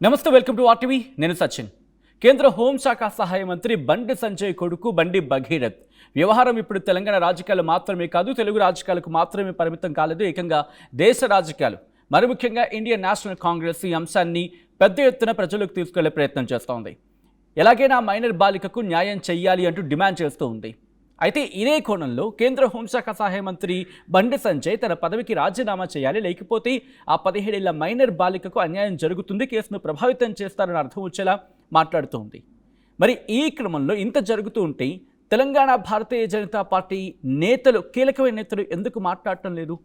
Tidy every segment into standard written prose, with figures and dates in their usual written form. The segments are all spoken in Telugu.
నమస్తే, వెల్కమ్ టు ఆర్టీవీ. నేను సచిన్. కేంద్ర హోంశాఖ సహాయ మంత్రి బండి సంజయ్ కొడుకు బండి భగీరథ్ వ్యవహారం ఇప్పుడు తెలంగాణ రాజకీయాలు మాత్రమే కాదు, తెలుగు రాజకీయాలకు మాత్రమే పరిమితం కాలేదు, ఏకంగా దేశ రాజకీయాలు, మరి ముఖ్యంగా ఇండియన్ నేషనల్ కాంగ్రెస్ ఈ అంశాన్ని పెద్ద ఎత్తున ప్రజలకు తీసుకెళ్లే ప్రయత్నం చేస్తోంది. ఎలాగైనా మైనర్ బాలికకు న్యాయం చెయ్యాలి అంటూ డిమాండ్ చేస్తూ ఉంది. అయితే ఇదే కోణంలో కేంద్ర హోంశాఖ సహాయ మంత్రి బండి సంజయ్ తన పదవికి రాజీనామా చేయాలి, లేకపోతే ఆ 17 ఏళ్ల మైనర్ బాలికకు అన్యాయం జరుగుతుంది, కేసును ప్రభావితం చేస్తారని అర్థం వచ్చేలా మాట్లాడుతోంది. మరి ఈ క్రమంలో ఇంత జరుగుతూ ఉంటే తెలంగాణ భారతీయ జనతా పార్టీ నేతలు, కీలకమైన నేతలు ఎందుకు మాట్లాడటం లేదు?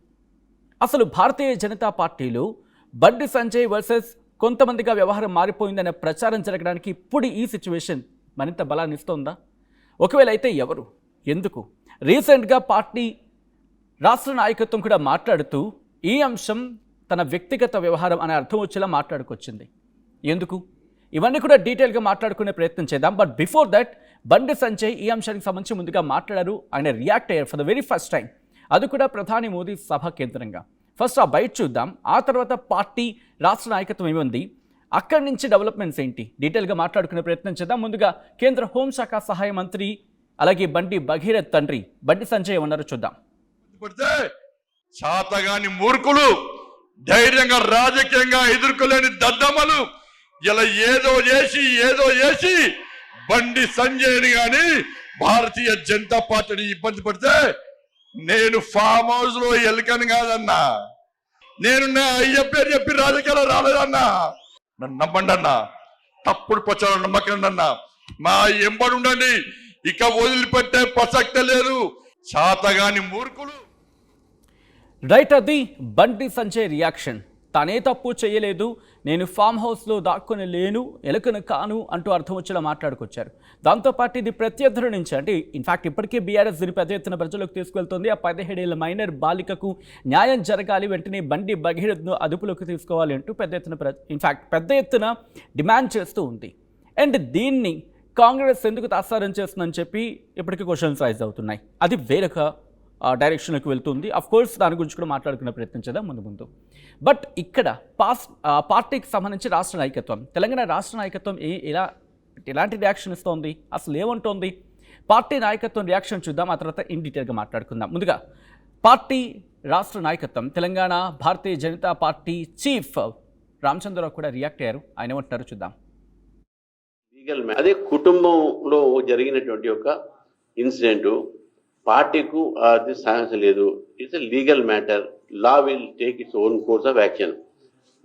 అసలు భారతీయ జనతా పార్టీలో బండి సంజయ్ వర్సెస్ కొంతమందిగా వ్యవహారం మారిపోయిందనే ప్రచారం జరగడానికి ఇప్పుడు ఈ సిచ్యువేషన్ మరింత బలాన్ని ఇస్తోందా? ఒకవేళ అయితే ఎవరు, ఎందుకు? రీసెంట్గా పార్టీ రాష్ట్ర నాయకత్వం కూడా మాట్లాడుతూ ఈ అంశం తన వ్యక్తిగత వ్యవహారం అనే అర్థం వచ్చేలా మాట్లాడుకొచ్చింది. ఎందుకు? ఇవన్నీ కూడా డీటెయిల్గా మాట్లాడుకునే ప్రయత్నం చేద్దాం. But before that, Bandi Sanjay ఈ అంశానికి సంబంధించి ముందుగా మాట్లాడారు. ఆయన రియాక్ట్ అయ్యారు for the very first time, అది కూడా ప్రధాని మోదీ సభ కేంద్రంగా. ఫస్ట్ ఆ బయట చూద్దాం, ఆ తర్వాత పార్టీ రాష్ట్ర నాయకత్వం ఏముంది, అక్కడి నుంచి డెవలప్మెంట్స్ ఏంటి, డీటెయిల్గా మాట్లాడుకునే ప్రయత్నం చేద్దాం. ముందుగా కేంద్ర హోంశాఖ సహాయ మంత్రి అలాగే బండి భగీరథ్ తండ్రి బండి సంజయ్ ఏమన్నారో చూద్దాం. చాతగాని మూర్ఖులు, ధైర్యంగా రాజకీయంగా ఎదుర్కోలేని దద్దమ్మలు ఇలా ఏదో చేసి బండి సంజయ్ని గాని భారతీయ జనతా పార్టీని ఇబ్బంది పడితే నేను ఫామ్ హౌస్ లో ఎలుకని కాదన్నా, నేను నా అయ్య పేరు చెప్పి రాజకీయాలు రాలేదన్నా. నన్ను నమ్మండి అన్నా, తప్పుడు ప్రచారం నమ్మకండి అన్నా, మా ఎంబడి ఉండండి, ఇక వదిలిపెట్టే ప్రసక్తే లేదు. చాతగాని మూర్ఖులు. రైట్, అది బండి సంజయ్ రియాక్షన్. తానే తప్పు చేయలేదు, నేను ఫామ్ హౌస్లో దాక్కుని లేను, ఎలుకను కాను అంటూ అర్థం వచ్చేలా మాట్లాడుకొచ్చారు. దాంతోపాటు ఇది ప్రత్యర్థుల నుంచి, అంటే ఇన్ఫాక్ట్ ఇప్పటికే బీఆర్ఎస్ దీని పెద్ద ఎత్తున ప్రజలకు తీసుకెళ్తుంది. ఆ 17 ఏళ్ల మైనర్ బాలికకు న్యాయం జరగాలి, వెంటనే బండి భగీరథ్ను అదుపులోకి తీసుకోవాలి అంటూ పెద్ద ఎత్తున డిమాండ్ చేస్తూ ఉంది. అండ్ దీన్ని కాంగ్రెస్ ఎందుకు తాత్సారం చేస్తుందని చెప్పి ఇప్పటికీ క్వశ్చన్స్ రైజ్ అవుతున్నాయి. అది వేరొక డైరెక్షన్లోకి వెళ్తుంది. అఫ్ కోర్స్ దాని గురించి కూడా మాట్లాడుకునే ప్రయత్నం చేద్దాం ముందు. బట్ ఇక్కడ పార్టీకి సంబంధించి రాష్ట్ర నాయకత్వం, తెలంగాణ రాష్ట్ర నాయకత్వం ఎలాంటి రియాక్షన్ ఇస్తోంది, అసలు ఏమంటోంది? పార్టీ నాయకత్వం రియాక్షన్ చూద్దాం, ఆ తర్వాత ఇన్ డీటెయిల్గా మాట్లాడుకుందాం. ముందుగా పార్టీ రాష్ట్ర నాయకత్వం, తెలంగాణ భారతీయ జనతా పార్టీ చీఫ్ రామచంద్రరావు కూడా రియాక్ట్ అయ్యారు. ఆయన ఏమంటున్నారో చూద్దాం. అదే కుటుంబంలో జరిగినటువంటి ఒక ఇన్సిడెంట్, పార్టీకు అది సాధించలేదు. It's a legal matter. Law will take its own course of action.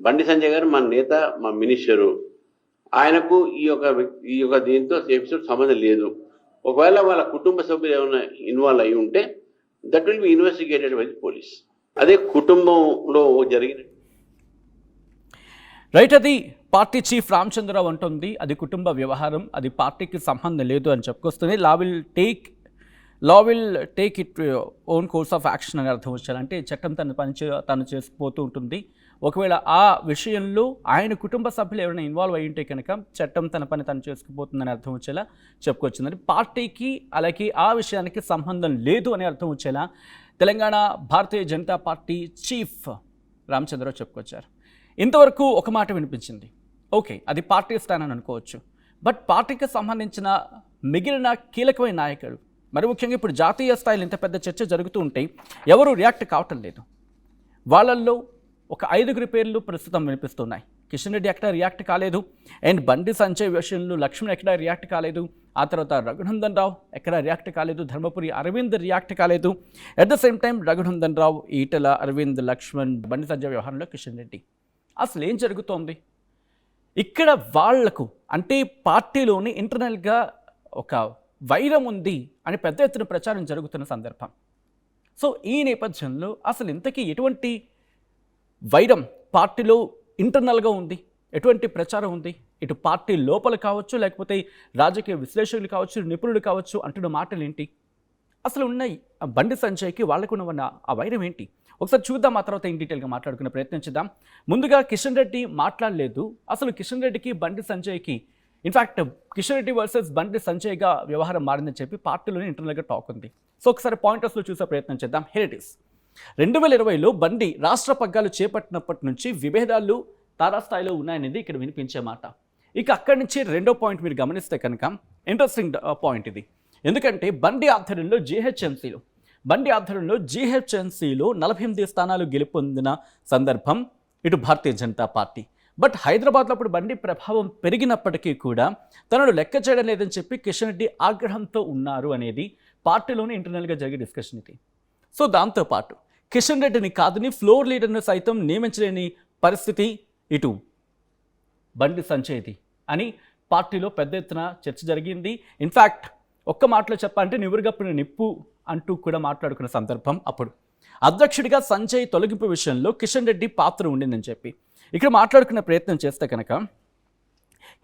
Bandi Sanjay గారు మా నేత, మా మినిస్టరు, ఆయనకు ఈ యొక్క దీంతో ఎపిసోడ్ సంబంధం లేదు. ఒకవేళ వాళ్ళ కుటుంబ సభ్యులు ఏమైనా ఇన్వాల్వ్ అయి ఉంటే that will be investigated by the police. అదే కుటుంబంలో జరిగిన రైట్, అది పార్టీ చీఫ్ రామచంద్రరావు అంటుంది, అది కుటుంబ వ్యవహారం, అది పార్టీకి సంబంధం లేదు అని చెప్పుకొస్తుంది. Law will take it own course of action అని అర్థం వచ్చాలంటే చట్టం తను చేసుకుపోతూ ఉంటుంది. ఒకవేళ ఆ విషయంలో ఆయన కుటుంబ సభ్యులు ఎవరైనా ఇన్వాల్వ్ అయ్యి ఉంటే కనుక చట్టం తన పని తను చేసుకుపోతుందని అర్థం వచ్చేలా చెప్పుకొచ్చిందని, పార్టీకి అలాగే ఆ విషయానికి సంబంధం లేదు అని అర్థం వచ్చేలా తెలంగాణ భారతీయ జనతా పార్టీ చీఫ్ రామచంద్రరావు చెప్పుకొచ్చారు. ఇంతవరకు ఒక మాట వినిపించింది, ఓకే అది పార్టీ స్థానం అని అనుకోవచ్చు. బట్ పార్టీకి సంబంధించిన మిగిలిన కీలకమైన నాయకులు, మరి ముఖ్యంగా ఇప్పుడు జాతీయ స్థాయిలో ఇంత పెద్ద చర్చ జరుగుతూ ఉంటే ఎవరు రియాక్ట్ కావటం లేదు. వాళ్ళల్లో ఒక 5గురి పేర్లు ప్రస్తుతం వినిపిస్తున్నాయి. కిషన్ రెడ్డి ఎక్కడ రియాక్ట్ కాలేదు, అండ్ బండి సంజయ్ విషయంలో లక్ష్మణ్ ఎక్కడ రియాక్ట్ కాలేదు, ఆ తర్వాత రఘునందన్ రావు ఎక్కడ రియాక్ట్ కాలేదు, ధర్మపురి అరవింద్ రియాక్ట్ కాలేదు. At the same time Raghunandan Rao, Etela Arvind, Laxman, Bandi Sanjay వ్యవహారంలో కిషన్ రెడ్డి. అసలు ఏం జరుగుతోంది ఇక్కడ? వాళ్లకు అంటే పార్టీలోని ఇంటర్నల్గా ఒక వైరం ఉంది అని పెద్ద ఎత్తున ప్రచారం జరుగుతున్న సందర్భం. సో ఈ నేపథ్యంలో అసలు ఇంతకీ ఎటువంటి వైరం పార్టీలో ఇంటర్నల్గా ఉంది, ఎటువంటి ప్రచారం ఉంది? ఇటు పార్టీ లోపల కావచ్చు, లేకపోతే రాజకీయ విశ్లేషకులు కావచ్చు, నిపుణులు కావచ్చు అంటున్న మాటలు ఏంటి? అసలు ఉన్నాయి బండి సంజయ్కి వాళ్ళకు ఉన్న ఆ వైరం ఏంటి? ఒకసారి చూద్దాం, ఆ తర్వాత ఇన్ డీటెయిల్గా మాట్లాడుకునే ప్రయత్నం చేద్దాం. ముందుగా కిషన్ రెడ్డి మాట్లాడలేదు. అసలు కిషన్ రెడ్డికి బండి సంజయ్కి, ఇన్ఫ్యాక్ట్ కిషన్ రెడ్డి వర్సెస్ బండి సంజయ్గా వ్యవహారం మారిందని చెప్పి పార్టీలోనే ఇంటర్నల్గా టాక్ ఉంది. సో ఒకసారి పాయింటర్స్లో చూసే ప్రయత్నం చేద్దాం. Here it is. 2020లో బండి రాష్ట్ర పగ్గాలు చేపట్టినప్పటి నుంచి విభేదాలు తారాస్థాయిలో ఉన్నాయనేది ఇక్కడ వినిపించే మాట. ఇక అక్కడి నుంచి రెండో పాయింట్ మీరు గమనిస్తే కనుక ఇంట్రెస్టింగ్ పాయింట్ ఇది. ఎందుకంటే బండి ఆధ్వర్యంలో జీహెచ్ఎంసీలో 48 స్థానాలు గెలుపొందిన సందర్భం ఇటు భారతీయ జనతా పార్టీ. బట్ హైదరాబాద్లో అప్పుడు బండి ప్రభావం పెరిగినప్పటికీ కూడా తనను లెక్క చేయడం లేదని చెప్పి కిషన్ రెడ్డి ఆగ్రహంతో ఉన్నారు అనేది పార్టీలోనే ఇంటర్నల్గా జరిగే డిస్కషన్ ఇది. సో దాంతోపాటు కిషన్ రెడ్డిని కాదని ఫ్లోర్ లీడర్ను సైతం నియమించలేని పరిస్థితి ఇటు బండి సంజయ్ది అని పార్టీలో పెద్ద ఎత్తున చర్చ జరిగింది. ఇన్ఫ్యాక్ట్ ఒక్క మాటలో చెప్పాలంటే నివురుగప్పిన నిప్పు అంటూ కూడా మాట్లాడుకున్న సందర్భం అప్పుడు. అధ్యక్షుడిగా సంజయ్ తొలగింపు విషయంలో కిషన్ రెడ్డి పాత్ర ఉండిందని చెప్పి ఇక్కడ మాట్లాడుకునే ప్రయత్నం చేస్తే కనుక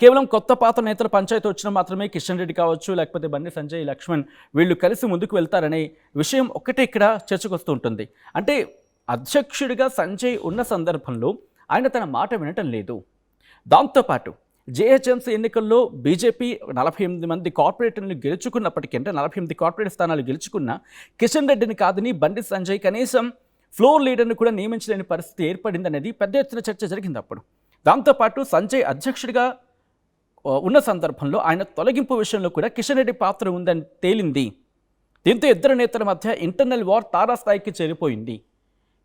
కేవలం కొత్త పాత నేతల పంచాయతీ వచ్చిన మాత్రమే కిషన్ రెడ్డి కావచ్చు, లేకపోతే బండి సంజయ్, లక్ష్మణ్ వీళ్ళు కలిసి ముందుకు వెళ్తారనే విషయం ఒక్కటే ఇక్కడ చర్చకు వస్తూ ఉంటుంది. అంటే అధ్యక్షుడిగా సంజయ్ ఉన్న సందర్భంలో ఆయన తన మాట వినటం లేదు. దాంతోపాటు జేహెచ్ఎంసీ ఎన్నికల్లో బీజేపీ 48 మంది కార్పొరేటర్లు గెలుచుకున్నప్పటికీ, అంటే 48 కార్పొరేట్ స్థానాలు గెలుచుకున్న కిషన్ రెడ్డిని కాదని బండి సంజయ్ కనీసం ఫ్లోర్ లీడర్ను కూడా నియమించలేని పరిస్థితి ఏర్పడిందనేది పెద్ద ఎత్తున చర్చ జరిగింది అప్పుడు. దాంతోపాటు సంజయ్ అధ్యక్షుడిగా ఉన్న సందర్భంలో ఆయన తొలగింపు విషయంలో కూడా కిషన్ రెడ్డి పాత్ర ఉందని తేలింది. దీంతో ఇద్దరు నేతల మధ్య ఇంటర్నల్ వార్ తారాస్థాయికి చేరిపోయింది.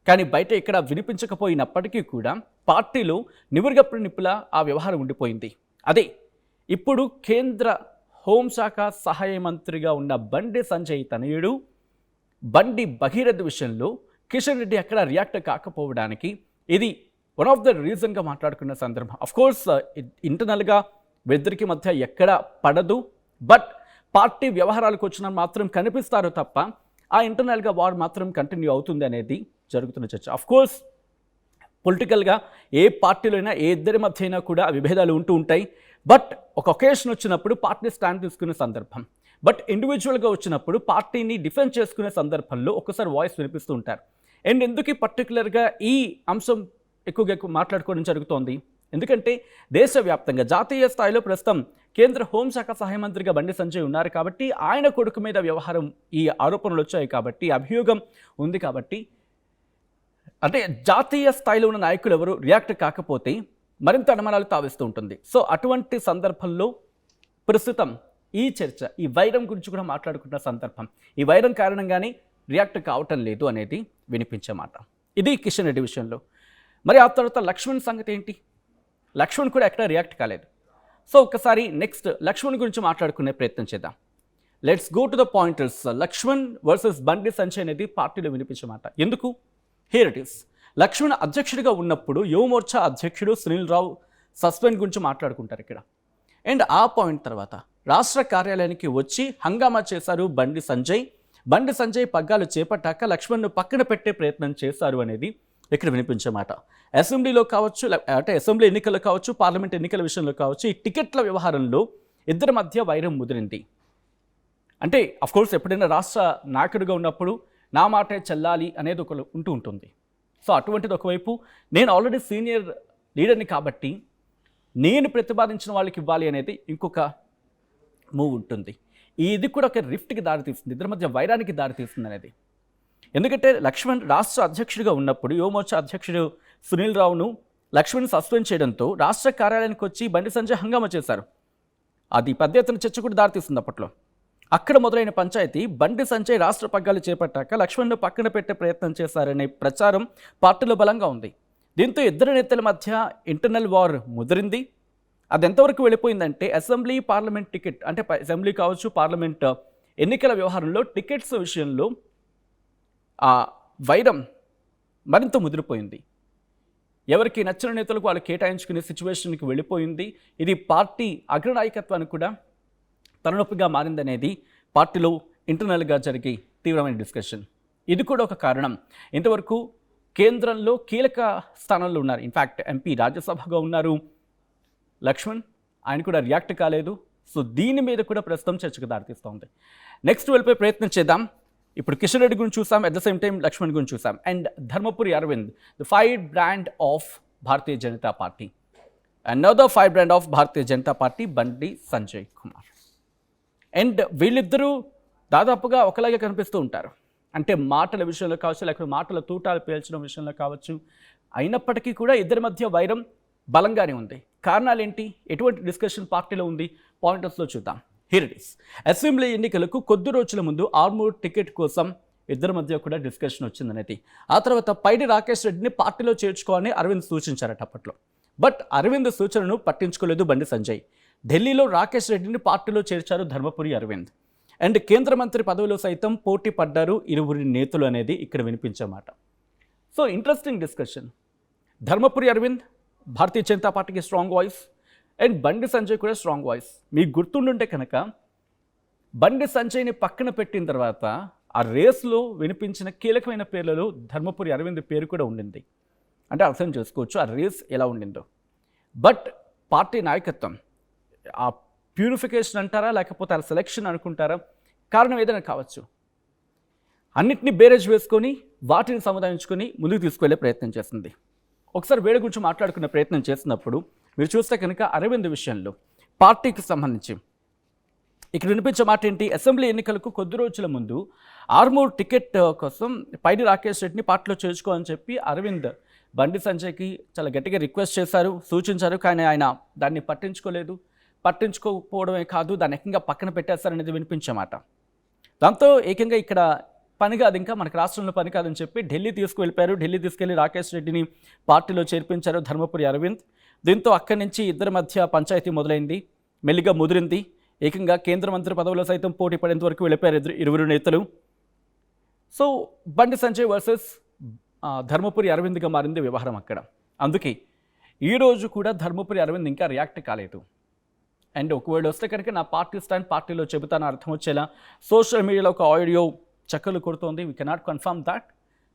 కానీ బయట ఇక్కడ వినిపించకపోయినప్పటికీ కూడా పార్టీలో నివురుగప్పిన నిప్పులా ఆ వ్యవహారం ఉండిపోయింది. అదే ఇప్పుడు కేంద్ర హోంశాఖ సహాయ మంత్రిగా ఉన్న బండి సంజయ్ తనయుడు బండి భగీరథ్ విషయంలో కిషన్ రెడ్డి అక్కడ రియాక్ట్ కాకపోవడానికి ఇది వన్ ఆఫ్ ద రీజన్గా మాట్లాడుకున్న సందర్భం. అఫ్కోర్స్ ఇంటర్నల్గా వీరిద్దరికి మధ్య ఎక్కడ పడదు, బట్ పార్టీ వ్యవహారాలకు వచ్చిన మాత్రం కనిపిస్తారు తప్ప ఆ ఇంటర్నల్గా వార్ మాత్రం కంటిన్యూ అవుతుంది అనేది జరుగుతున్న చర్చ. అఫ్కోర్స్ పొలిటికల్గా ఏ పార్టీలో అయినా ఏ ఇద్దరి మధ్య అయినా కూడా విభేదాలు ఉంటూ ఉంటాయి. బట్ ఒక ఒకేషన్ వచ్చినప్పుడు పార్టీ స్టాండ్ తీసుకునే సందర్భం, బట్ ఇండివిజువల్గా వచ్చినప్పుడు పార్టీని డిఫెండ్ చేసుకునే సందర్భంలో ఒక్కసారి వాయిస్ వినిపిస్తూ ఉంటారు. అండ్ ఎందుకు పర్టికులర్గా ఈ అంశం ఎక్కువగా మాట్లాడుకోవడం జరుగుతోంది? ఎందుకంటే దేశవ్యాప్తంగా జాతీయ స్థాయిలో ప్రస్తుతం కేంద్ర హోంశాఖ సహాయ మంత్రిగా బండి సంజయ్ ఉన్నారు కాబట్టి, ఆయన కొడుకు మీద వ్యవహారం ఈ ఆరోపణలు వచ్చాయి కాబట్టి, అభియోగం ఉంది కాబట్టి, అంటే జాతీయ స్థాయిలో ఉన్న నాయకులు ఎవరు రియాక్ట్ కాకపోతే మరింత అనుమానాలు తావిస్తూ ఉంటుంది. సో అటువంటి సందర్భంలో ప్రస్తుతం ఈ చర్చ ఈ వైరం గురించి కూడా మాట్లాడుకున్న సందర్భం, ఈ వైరం కారణంగానే రియాక్ట్ కావటం లేదు అనేది వినిపించే మాట. ఇది కిషన్ రెడ్డి విషయంలో. మరి ఆ తర్వాత లక్ష్మణ్ సంగతి ఏంటి? లక్ష్మణ్ కూడా ఎక్కడ రియాక్ట్ కాలేదు. సో ఒక్కసారి నెక్స్ట్ లక్ష్మణ్ గురించి మాట్లాడుకునే ప్రయత్నం చేద్దాం. Let's go to the pointers. Laxman versus Bandi Sanjay అనేది పార్టీలో వినిపించే మాట. ఎందుకు? Here it is. లక్ష్మణ్ అధ్యక్షుడిగా ఉన్నప్పుడు యువమోర్చా అధ్యక్షుడు సునీల్ రావు సస్పెండ్ గురించి మాట్లాడుకుంటారు ఇక్కడ. అండ్ ఆ పాయింట్ తర్వాత రాష్ట్ర కార్యాలయానికి వచ్చి హంగామా చేశారు బండి సంజయ్. బండి సంజయ్ పగ్గాలు చేపట్టాక లక్ష్మణ్ను పక్కన పెట్టే ప్రయత్నం చేశారు అనేది ఇక్కడ వినిపించే మాట. అసెంబ్లీలో కావచ్చు, అంటే అసెంబ్లీ ఎన్నికల్లో కావచ్చు, పార్లమెంట్ ఎన్నికల విషయంలో కావచ్చు, ఈ టికెట్ల వ్యవహారంలో ఇద్దరి మధ్య వైరం ముదిరింది. అంటే అఫ్కోర్స్ ఎప్పుడైనా రాష్ట్ర నాయకుడిగా ఉన్నప్పుడు నా మాటే చెల్లాలి అనేది ఒక ఉంటుంది. సో అటువంటిది ఒకవైపు, నేను ఆల్రెడీ సీనియర్ లీడర్ని కాబట్టి నేను ప్రతిపాదించిన వాళ్ళకి ఇవ్వాలి అనేది ఇంకొక మూవ్ ఉంటుంది. ఇది కూడా ఒక రిఫ్ట్కి దారితీస్తుంది, ఇద్దరి మధ్య వైరానికి దారితీస్తుంది అనేది. ఎందుకంటే లక్ష్మణ్ రాష్ట్ర అధ్యక్షుడిగా ఉన్నప్పుడు యువమోర్చా అధ్యక్షుడు సునీల్ రావును లక్ష్మణ్ సస్పెండ్ చేయడంతో రాష్ట్ర కార్యాలయానికి వచ్చి బండి సంజయ్ హంగామా చేశారు. అది పెద్ద ఎత్తున చర్చ కూడా దారితీస్తుంది అప్పట్లో. అక్కడ మొదలైన పంచాయతీ బండి సంజయ్ రాష్ట్ర పగ్గాలు చేపట్టాక లక్ష్మణ్ను పక్కన పెట్టే ప్రయత్నం చేశారనే ప్రచారం పార్టీలో బలంగా ఉంది. దీంతో ఇద్దరు నేతల మధ్య ఇంటర్నల్ వార్ ముదిరింది. అది ఎంతవరకు వెళ్ళిపోయిందంటే అసెంబ్లీ పార్లమెంట్ టికెట్, అంటే అసెంబ్లీ కావచ్చు, పార్లమెంట్ ఎన్నికల వ్యవహారంలో టికెట్స్ విషయంలో ఆ వైరం మరింత ముదిరిపోయింది. ఎవరికి నచ్చిన నేతలకు వాళ్ళు కేటాయించుకునే సిచ్యువేషన్కి వెళ్ళిపోయింది. ఇది పార్టీ అగ్రనాయకత్వానికి కూడా తలనొప్పిగా మారిందనేది పార్టీలో ఇంటర్నల్గా జరిగే తీవ్రమైన డిస్కషన్. ఇది కూడా ఒక కారణం. ఇంతవరకు కేంద్రంలో కీలక స్థానంలో ఉన్నారు, ఇన్ఫ్యాక్ట్ ఎంపీ, రాజ్యసభగా ఉన్నారు లక్ష్మణ్, ఆయన కూడా రియాక్ట్ కాలేదు. సో దీని మీద కూడా ప్రస్తుతం చర్చకు దారితీస్తోంది. నెక్స్ట్ వెళ్ళిపోయే ప్రయత్నం చేద్దాం. ఇప్పుడు కిషన్ రెడ్డి గురించి చూసాం, at the same time Laxman గురించి చూసాం. And Dharmapuri Arvind, the fire brand of Bharatiya Janata Party. Another fire brand of Bharatiya Janata Party Bandi Sanjay Kumar. And వీళ్ళిద్దరూ దాదాపుగా ఒకలాగే కనిపిస్తూ ఉంటారు. అంటే మాటల విషయంలో కావచ్చు, లేకపోతే మాటల తూటాలు పేల్చడం విషయంలో కావచ్చు. అయినప్పటికీ కూడా ఇద్దరి మధ్య వైరం బలంగానే ఉంది. కారణాలు ఏంటి, ఎటువంటి డిస్కషన్ పార్టీలో ఉంది, పాయింటర్స్లో చూద్దాం. Here it is. అసెంబ్లీ ఎన్నికలకు కొద్ది రోజుల ముందు ఆర్మూర్ టికెట్ కోసం ఇద్దరి మధ్య కూడా డిస్కషన్ వచ్చిందనేది. ఆ తర్వాత పైడి రాకేష్ రెడ్డిని పార్టీలో చేర్చుకోవాలని అరవింద్ సూచించారట అప్పట్లో. బట్ అరవింద్ సూచనను పట్టించుకోలేదు బండి సంజయ్. ఢిల్లీలో రాకేష్ రెడ్డిని పార్టీలో చేర్చారు ధర్మపురి అరవింద్. అండ్ కేంద్ర మంత్రి పదవిలో సైతం పోటీ పడ్డారు ఇరువురి నేతలు అనేది ఇక్కడ వినిపించే మాట. So interesting discussion. Dharmapuri Arvind Bharatiya Janata పార్టీకి strong voice and Bandi Sanjay కూడా స్ట్రాంగ్ వాయిస్. మీకు గుర్తుండుంటే కనుక బండి సంజయ్ని పక్కన పెట్టిన తర్వాత ఆ రేస్లో వినిపించిన కీలకమైన పేర్లలో ధర్మపురి అరవింద్ పేరు కూడా ఉండింది. అంటే అర్థం చేసుకోవచ్చు ఆ రేస్ ఎలా ఉండిందో. బట్ పార్టీ నాయకత్వం ఆ ప్యూరిఫికేషన్ అంటారా లేకపోతే ఆ సెలెక్షన్ అనుకుంటారా, కారణం ఏదైనా కావచ్చు, అన్నిటినీ బేరేజ్ వేసుకొని వాటిని సముదాయించుకొని ముందుకు తీసుకువెళ్ళే ప్రయత్నం చేస్తుంది. ఒకసారి వేడి గురించి మాట్లాడుకునే ప్రయత్నం చేసినప్పుడు మీరు చూస్తే కనుక అరవింద్ విషయంలో పార్టీకి సంబంధించి ఇక్కడ వినిపించే మాట ఏంటి, అసెంబ్లీ ఎన్నికలకు కొద్ది రోజుల ముందు ఆర్మూర్ టికెట్ కోసం పైడి రాకేష్ రెడ్డిని పార్టీలో చేర్చుకోవాలని చెప్పి అరవింద్ బండి సంజయ్కి చాలా గట్టిగా రిక్వెస్ట్ చేశారు, సూచించారు. కానీ ఆయన దాన్ని పట్టించుకోకపోవడమే కాదు, దాన్ని ఏకంగా పక్కన పెట్టేస్తారనేది వినిపించే మాట. దాంతో ఏకంగా ఇక్కడ పని కాదు, ఇంకా మనకు రాష్ట్రంలో పని కాదని చెప్పి ఢిల్లీ తీసుకువెళ్ళిపోయారు. ఢిల్లీ తీసుకెళ్లి రాకేష్ రెడ్డిని పార్టీలో చేర్పించారు ధర్మపురి అరవింద్. దీంతో అక్కడి నుంచి ఇద్దరి మధ్య పంచాయతీ మొదలైంది, మెల్లిగా ముదిరింది. ఏకంగా కేంద్ర మంత్రి పదవిలో సైతం పోటీ పడేంత వరకు వెళ్ళిపోయారు ఇరువురు నేతలు. సో బండి సంజయ్ వర్సెస్ ధర్మపురి అరవింద్గా మారింది వ్యవహారం అక్కడ. అందుకే ఈరోజు కూడా ధర్మపురి అరవింద్ ఇంకా రియాక్ట్ కాలేదు. అండ్ ఒకవేళ వస్తే కనుక నా పార్టీ స్టాండ్ పార్టీలో చెబుతాను అర్థం వచ్చేలా సోషల్ మీడియాలో ఒక ఆడియో చక్కలు కొడుతోంది. We cannot confirm that.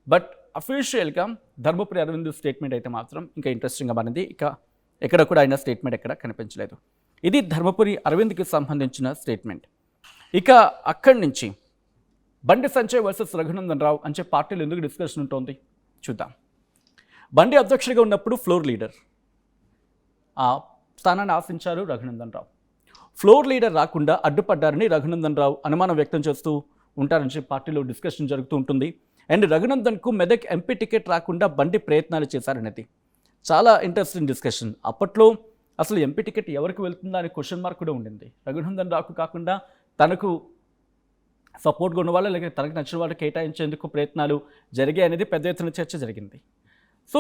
But అఫీషియల్గా ధర్మపురి అరవింద్ స్టేట్మెంట్ అయితే మాత్రం ఇంకా ఇంట్రెస్టింగ్గా మారింది. ఇక ఎక్కడ కూడా ఆయన స్టేట్మెంట్ ఎక్కడ కనిపించలేదు. ఇది ధర్మపురి అరవింద్కి సంబంధించిన స్టేట్మెంట్. ఇక అక్కడి నుంచి బండి సంజయ్ వర్సెస్ రఘునందన్ రావు అని చెప్పి పార్టీలో ఎందుకు డిస్కషన్ ఉంటుంది చూద్దాం. బండి అధ్యక్షుడిగా ఉన్నప్పుడు ఫ్లోర్ లీడర్ ఆ స్థానాన్ని ఆశించారు రఘునందన్ రావు. ఫ్లోర్ లీడర్ రాకుండా అడ్డుపడ్డారని రఘునందన్ రావు అనుమానం వ్యక్తం చేస్తూ ఉంటారని చెప్పి పార్టీలో డిస్కషన్ జరుగుతూ ఉంటుంది. అండ్ రఘునందన్కు మెదక్ ఎంపీ టికెట్ రాకుండా బండి ప్రయత్నాలు చేశారనేది చాలా ఇంట్రెస్టింగ్ డిస్కషన్. అప్పట్లో అసలు ఎంపీ టికెట్ ఎవరికి వెళ్తుందా అనే క్వశ్చన్ మార్క్ కూడా ఉండింది. రఘునందన్ రావుకు కాకుండా తనకు సపోర్ట్గా ఉన్న వాళ్ళు లేకపోతే తనకు నచ్చిన వాళ్ళు కేటాయించేందుకు ప్రయత్నాలు జరిగాయి అనేది పెద్ద ఎత్తున చర్చ జరిగింది. సో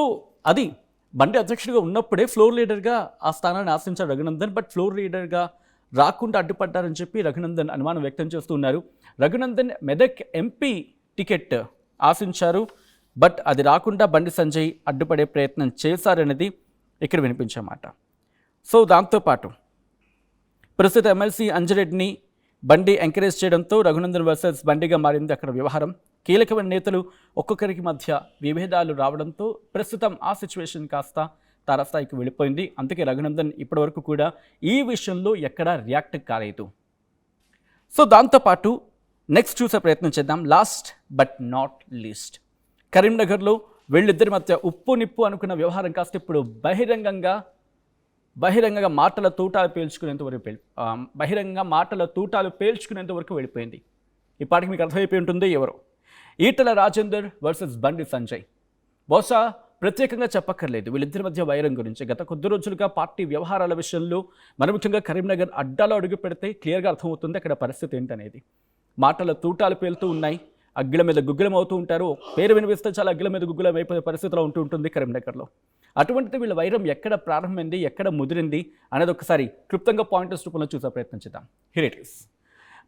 అది బండి అధ్యక్షుడిగా ఉన్నప్పుడే ఫ్లోర్ లీడర్గా ఆ స్థానాన్ని ఆశించారు రఘునందన్. బట్ ఫ్లోర్ లీడర్గా రాకుండా అడ్డుపడ్డారని చెప్పి రఘునందన్ అనుమానం వ్యక్తం చేస్తున్నారు. రఘునందన్ మెదక్ ఎంపీ టికెట్ ఆశించారు, బట్ అది రాకుండా బండి సంజయ్ అడ్డుపడే ప్రయత్నం చేశారనేది ఇక్కడ వినిపించే మాట. సో దాంతోపాటు ప్రస్తుత ఎమ్మెల్సీ అంజిరెడ్డిని బండి ఎంకరేజ్ చేయడంతో రఘునందన్ వర్సెస్ బండిగా మారింది అక్కడ వ్యవహారం. కీలకమైన నేతలు ఒక్కొక్కరికి మధ్య విభేదాలు రావడంతో ప్రస్తుతం ఆ సిచ్యువేషన్ కాస్త తారాస్థాయికి వెళ్ళిపోయింది. అందుకే రఘునందన్ ఇప్పటివరకు కూడా ఈ విషయంలో ఎక్కడా రియాక్ట్ కాలేదు. సో దాంతోపాటు నెక్స్ట్ చూసే ప్రయత్నం చేద్దాం. లాస్ట్ బట్ నాట్ లీస్ట్, కరీంనగర్లో వీళ్ళిద్దరి మధ్య ఉప్పు నిప్పు అనుకున్న వ్యవహారం కాస్త ఇప్పుడు బహిరంగంగా మాటల తూటాలు పేల్చుకునేంత వరకు వెళ్ళిపోయింది. ఈ పాటికి మీకు అర్థమైపోయి ఉంటుంది ఎవరు. ఈటల రాజేందర్ వర్సెస్ బండి సంజయ్. బహుశా ప్రత్యేకంగా చెప్పక్కర్లేదు వీళ్ళిద్దరి మధ్య వైరం గురించి. గత కొద్ది రోజులుగా పార్టీ వ్యవహారాల విషయంలో మరి ముఖ్యంగా కరీంనగర్ అడ్డాలో అడుగు పెడితే క్లియర్గా అర్థమవుతుంది అక్కడ పరిస్థితి ఏంటనేది. మాటల తూటాలు పేలుతూ ఉన్నాయి, అగ్గిల మీద గుగ్గిలం అవుతూ ఉంటారు. పేరు వినిపిస్తే చాలా అగ్గిల మీద గుగ్గిలం అయిపోయే పరిస్థితిలో ఉంటుంది కరీంనగర్లో. అటువంటిది వీళ్ళ వైరం ఎక్కడ ప్రారంభమైంది, ఎక్కడ ముదిరింది అనేది ఒకసారి క్లుప్తంగా పాయింటర్స్ రూపంలో చూసే ప్రయత్నం చేద్దాం. Here it is.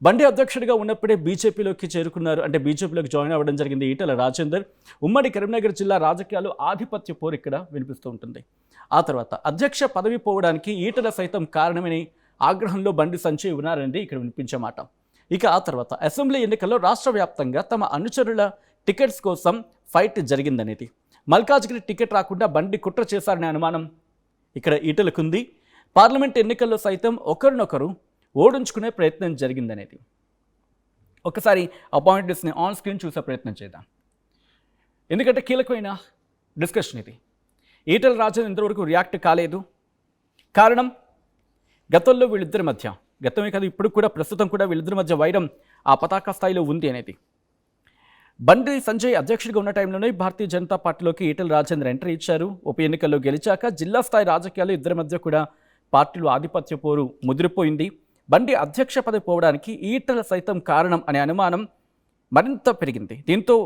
బండి అధ్యక్షుడిగా ఉన్నప్పుడే బీజేపీలోకి చేరుకున్నారు, అంటే బీజేపీలోకి జాయిన్ అవ్వడం జరిగింది ఈటల రాజేందర్. ఉమ్మడి కరీంనగర్ జిల్లా రాజకీయాలు ఆధిపత్య పోరు ఇక్కడ వినిపిస్తూ ఉంటుంది. ఆ తర్వాత అధ్యక్ష పదవి పోవడానికి ఈటల సైతం కారణమని ఆగ్రహంలో బండి సంజయ్ ఉన్నారనేది ఇక్కడ వినిపించే మాట. ఇక ఆ తర్వాత అసెంబ్లీ ఎన్నికల్లో రాష్ట్ర వ్యాప్తంగా తమ అనుచరుల టికెట్స్ కోసం ఫైట్ జరిగిందనేది. మల్కాజ్గిరి టికెట్ రాకుండా బండి కుట్ర చేశారనే అనుమానం ఇక్కడ ఈటలకుంది. పార్లమెంట్ ఎన్నికల్లో సైతం ఒకరినొకరు ఓడించుకునే ప్రయత్నం జరిగిందనేది. ఒకసారి ఆ పాయింట్స్ని ఆన్ స్క్రీన్ చూసే ప్రయత్నం చేద్దాం, ఎందుకంటే కీలకమైన డిస్కషన్ ఇది. ఈటల రాజేందర్ ఇంతవరకు రియాక్ట్ కాలేదు. కారణం గతంలో వీళ్ళిద్దరి మధ్య, గతమే కాదు ఇప్పుడు కూడా ప్రస్తుతం కూడా వీళ్ళిద్దరి మధ్య వైరం ఆ పతాక స్థాయిలో ఉంది అనేది. బండి సంజయ్ అధ్యక్షుడిగా ఉన్న టైంలోనే భారతీయ జనతా పార్టీలోకి ఈటెల రాజేందర్ ఎంట్రీ ఇచ్చారు. ఉప ఎన్నికల్లో గెలిచాక జిల్లా స్థాయి రాజకీయాలు ఇద్దరి మధ్య కూడా పార్టీలు ఆధిపత్య పోరు ముదిరిపోయింది. బండి అధ్యక్ష పదవి పోవడానికి ఈటెల సైతం కారణం అనే అనుమానం మరింత పెరిగింది. దీంతో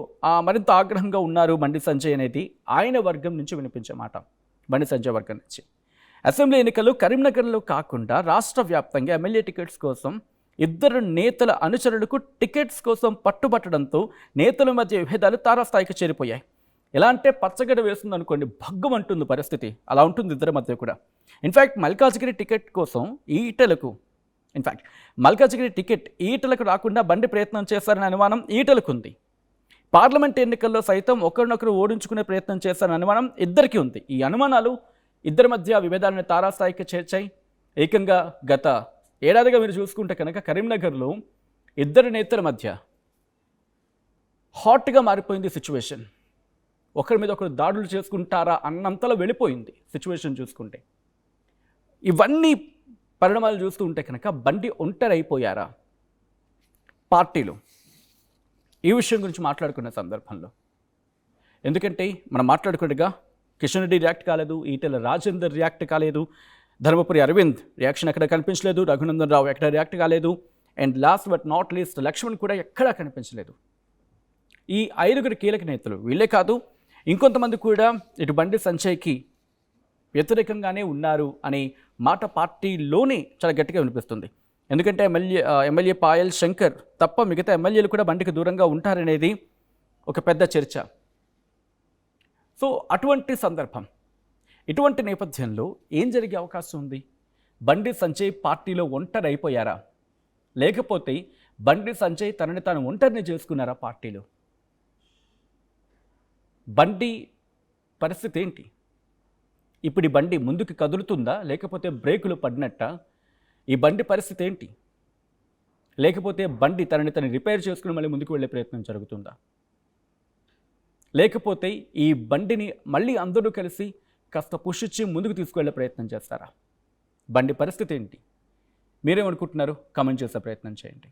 మరింత ఆగ్రహంగా ఉన్నారు బండి సంజయ్ అనేది ఆయన వర్గం నుంచి వినిపించే మాట. బండి సంజయ్ వర్గం నుంచి అసెంబ్లీ ఎన్నికలు కరీంనగర్లో కాకుండా రాష్ట్ర వ్యాప్తంగా ఎమ్మెల్యే టికెట్స్ కోసం ఇద్దరు నేతల అనుచరులకు టికెట్స్ కోసం పట్టుబట్టడంతో నేతల మధ్య విభేదాలు తారాస్థాయికి చేరిపోయాయి. ఎలా అంటే పచ్చగడ్డ వేస్తుంది అనుకోండి, భగ్గమంటుంది పరిస్థితి. అలా ఉంటుంది ఇద్దరి మధ్య కూడా. ఇన్ఫ్యాక్ట్ మల్కాజ్గిరి టికెట్ కోసం మల్కాజ్గిరి టికెట్ ఈటలకు రాకుండా బండి ప్రయత్నం చేశారనే అనుమానం ఈటలకు ఉంది. పార్లమెంట్ ఎన్నికల్లో సైతం ఒకరినొకరు ఓడించుకునే ప్రయత్నం చేశారనే అనుమానం ఇద్దరికీ ఉంది. ఈ అనుమానాలు ఇద్దరి మధ్య విభేదాలను తారాస్థాయికి చేర్చాయి. ఏకంగా గత ఏడాదిగా మీరు చూసుకుంటే కనుక కరీంనగర్లో ఇద్దరు నేతల మధ్య హాట్గా మారిపోయింది సిచ్యువేషన్. ఒకరి మీద ఒకరు దాడులు చేసుకుంటారా అన్నంతలో వెళ్ళిపోయింది సిచ్యువేషన్ చూసుకుంటే. ఇవన్నీ పరిణామాలు చూస్తూ ఉంటే కనుక బండి ఒంటరి అయిపోయారా పార్టీలు? ఈ విషయం గురించి మాట్లాడుకున్న సందర్భంలో, ఎందుకంటే మనం మాట్లాడుకుంటగా కిషన్ రెడ్డి రియాక్ట్ కాలేదు, ఈటెల రాజేందర్ రియాక్ట్ కాలేదు, ధర్మపురి అరవింద్ రియాక్షన్ ఎక్కడ కనిపించలేదు, రఘునందన్ రావు ఎక్కడ రియాక్ట్ కాలేదు, and last but not least Laxman కూడా ఎక్కడా కనిపించలేదు. ఈ 5 కీలక నేతలు వీళ్ళే కాదు, ఇంకొంతమంది కూడా ఇటు బండి సంజయ్కి వ్యతిరేకంగానే ఉన్నారు అనే మాట పార్టీలోనే చాలా గట్టిగా వినిపిస్తుంది. ఎందుకంటే ఎమ్మెల్యే పాయల్ శంకర్ తప్ప మిగతా ఎమ్మెల్యేలు కూడా బండికి దూరంగా ఉంటారనేది ఒక పెద్ద చర్చ. సో అటువంటి సందర్భం, ఇటువంటి నేపథ్యంలో ఏం జరిగే అవకాశం ఉంది? బండి సంజయ్ పార్టీలో ఒంటరి అయిపోయారా, లేకపోతే బండి సంజయ్ తనని తాను ఒంటరిని చేసుకున్నారా పార్టీలో? బండి పరిస్థితి ఏంటి? ఇప్పుడు ఈ బండి ముందుకు కదులుతుందా, లేకపోతే బ్రేకులు పడినట్ట? ఈ బండి పరిస్థితి ఏంటి? లేకపోతే బండి తనని తను రిపేర్ చేసుకుని మళ్ళీ ముందుకు వెళ్ళే ప్రయత్నం జరుగుతుందా? లేకపోతే ఈ బండిని మళ్ళీ అందరూ కలిసి కాస్త పుష్ ఇచ్చి ముందుకు తీసుకువెళ్ళే ప్రయత్నం చేస్తారా? బండి పరిస్థితి ఏంటి? మీరేమనుకుంటున్నారు? కామెంట్ చేసే ప్రయత్నం చేయండి.